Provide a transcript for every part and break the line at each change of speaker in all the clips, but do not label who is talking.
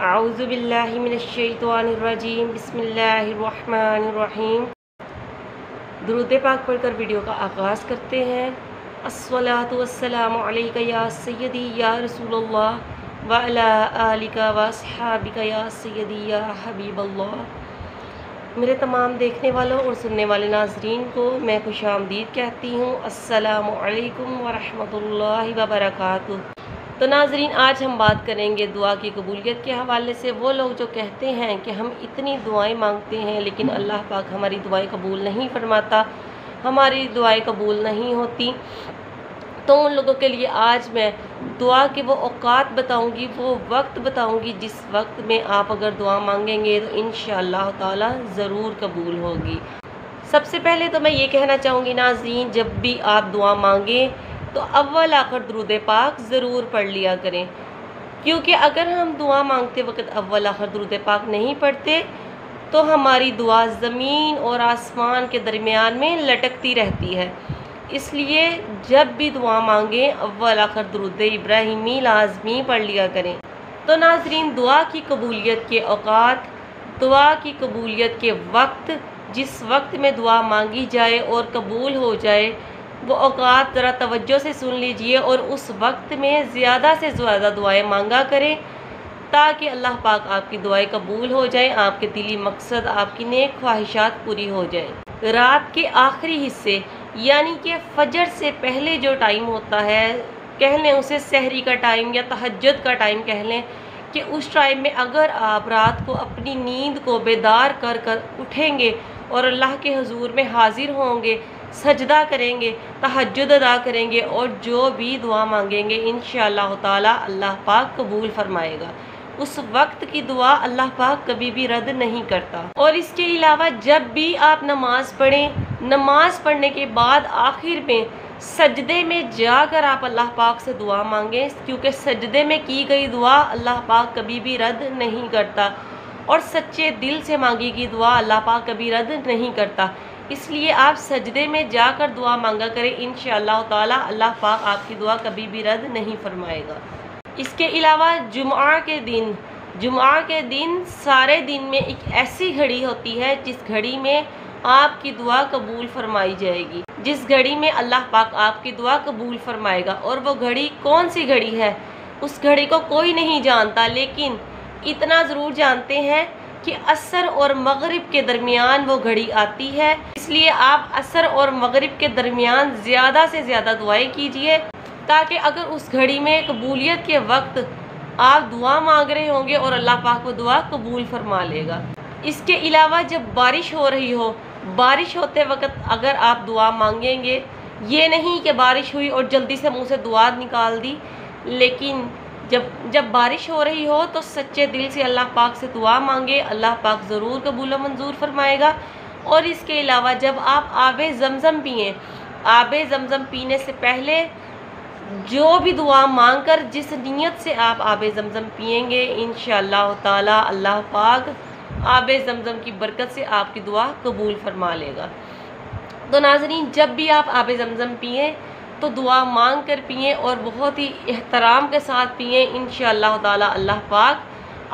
اعوذ باللہ من الشیطان الرجیم بسم اللہ الرحمن الرحیم۔ درود پاک پڑھ کر ویڈیو کا آغاز کرتے ہیں۔ الصلاۃ والسلام علیک یا سیدی یا رسول اللہ وعلی آلک واصحابک یا سیدی یا حبیب اللہ۔ میرے تمام دیکھنے والوں اور سننے والے ناظرین کو میں خوش آمدید کہتی ہوں۔ السلام علیکم ورحمۃ اللہ وبرکاتہ۔ تو ناظرین، آج ہم بات کریں گے دعا کی قبولیت کے حوالے سے۔ وہ لوگ جو کہتے ہیں کہ ہم اتنی دعائیں مانگتے ہیں لیکن اللہ پاک ہماری دعائیں قبول نہیں فرماتا، ہماری دعائیں قبول نہیں ہوتی، تو ان لوگوں کے لیے آج میں دعا کے وہ اوقات بتاؤں گی، وہ وقت بتاؤں گی جس وقت میں آپ اگر دعا مانگیں گے تو انشاءاللہ تعالی ضرور قبول ہوگی۔ سب سے پہلے تو میں یہ کہنا چاہوں گی ناظرین، جب بھی آپ دعا مانگیں تو اول آخر درود پاک ضرور پڑھ لیا کریں، کیونکہ اگر ہم دعا مانگتے وقت اول آخر درود پاک نہیں پڑھتے تو ہماری دعا زمین اور آسمان کے درمیان میں لٹکتی رہتی ہے۔ اس لیے جب بھی دعا مانگیں اول آخر درود ابراہیمی لازمی پڑھ لیا کریں۔ تو ناظرین، دعا کی قبولیت کے اوقات، دعا کی قبولیت کے وقت، جس وقت میں دعا مانگی جائے اور قبول ہو جائے، وہ اوقات ذرا توجہ سے سن لیجئے اور اس وقت میں زیادہ سے زیادہ دعائیں مانگا کریں تاکہ اللہ پاک آپ کی دعائیں قبول ہو جائیں، آپ کے دلی مقصد، آپ کی نیک خواہشات پوری ہو جائیں۔ رات کے آخری حصے یعنی کہ فجر سے پہلے جو ٹائم ہوتا ہے، کہہ لیں اسے سحری کا ٹائم یا تہجد کا ٹائم کہہ لیں، کہ اس ٹائم میں اگر آپ رات کو اپنی نیند کو بیدار کر کر اٹھیں گے اور اللہ کے حضور میں حاضر ہوں گے، سجدہ کریں گے، تہجد ادا کریں گے اور جو بھی دعا مانگیں گے انشاءاللہ تعالی اللہ پاک قبول فرمائے گا۔ اس وقت کی دعا اللہ پاک کبھی بھی رد نہیں کرتا۔ اور اس کے علاوہ جب بھی آپ نماز پڑھیں، نماز پڑھنے کے بعد آخر میں سجدے میں جا کر آپ اللہ پاک سے دعا مانگیں، کیونکہ سجدے میں کی گئی دعا اللہ پاک کبھی بھی رد نہیں کرتا، اور سچے دل سے مانگی گئی دعا اللہ پاک کبھی رد نہیں کرتا۔ اس لیے آپ سجدے میں جا کر دعا مانگا کریں، انشاءاللہ تعالی اللہ پاک آپ کی دعا کبھی بھی رد نہیں فرمائے گا۔ اس کے علاوہ جمعہ کے دن سارے دن میں ایک ایسی گھڑی ہوتی ہے جس گھڑی میں آپ کی دعا قبول فرمائی جائے گی، جس گھڑی میں اللہ پاک آپ کی دعا قبول فرمائے گا۔ اور وہ گھڑی کون سی گھڑی ہے، اس گھڑی کو کوئی نہیں جانتا، لیکن اتنا ضرور جانتے ہیں کہ عصر اور مغرب کے درمیان وہ گھڑی آتی ہے۔ اس لیے آپ عصر اور مغرب کے درمیان زیادہ سے زیادہ دعائیں کیجئے تاکہ اگر اس گھڑی میں قبولیت کے وقت آپ دعا مانگ رہے ہوں گے اور اللہ پاک وہ دعا قبول فرما لے گا۔ اس کے علاوہ جب بارش ہو رہی ہو، بارش ہوتے وقت اگر آپ دعا مانگیں گے، یہ نہیں کہ بارش ہوئی اور جلدی سے منہ سے دعا نکال دی، لیکن جب بارش ہو رہی ہو تو سچے دل سے اللہ پاک سے دعا مانگے، اللہ پاک ضرور قبول و منظور فرمائے گا۔ اور اس کے علاوہ جب آپ آب زمزم پئیں، آب زمزم پینے سے پہلے جو بھی دعا مانگ کر جس نیت سے آپ آب زمزم پئیں گے انشاءاللہ تعالی اللہ پاک آب زمزم کی برکت سے آپ کی دعا قبول فرما لے گا۔ تو ناظرین، جب بھی آپ آب زمزم پئیں تو دعا مانگ کر پئیں اور بہت ہی احترام کے ساتھ پئیں، انشاءاللہ تعالی اللہ پاک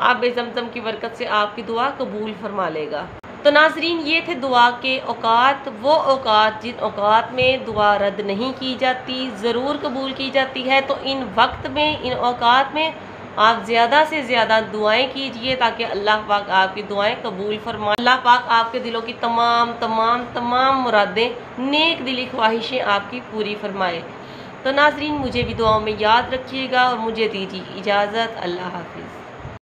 آب زمزم کی برکت سے آپ کی دعا قبول فرما لے گا۔ تو ناظرین، یہ تھے دعا کے اوقات، وہ اوقات جن اوقات میں دعا رد نہیں کی جاتی، ضرور قبول کی جاتی ہے۔ تو ان وقت میں، ان اوقات میں آپ زیادہ سے زیادہ دعائیں کیجئے تاکہ اللہ پاک آپ کی دعائیں قبول فرمائے، اللہ پاک آپ کے دلوں کی تمام مرادیں، نیک دلی خواہشیں آپ کی پوری فرمائے۔ تو ناظرین، مجھے بھی دعاؤں میں یاد رکھیے گا اور مجھے دیجیے اجازت۔ اللہ حافظ۔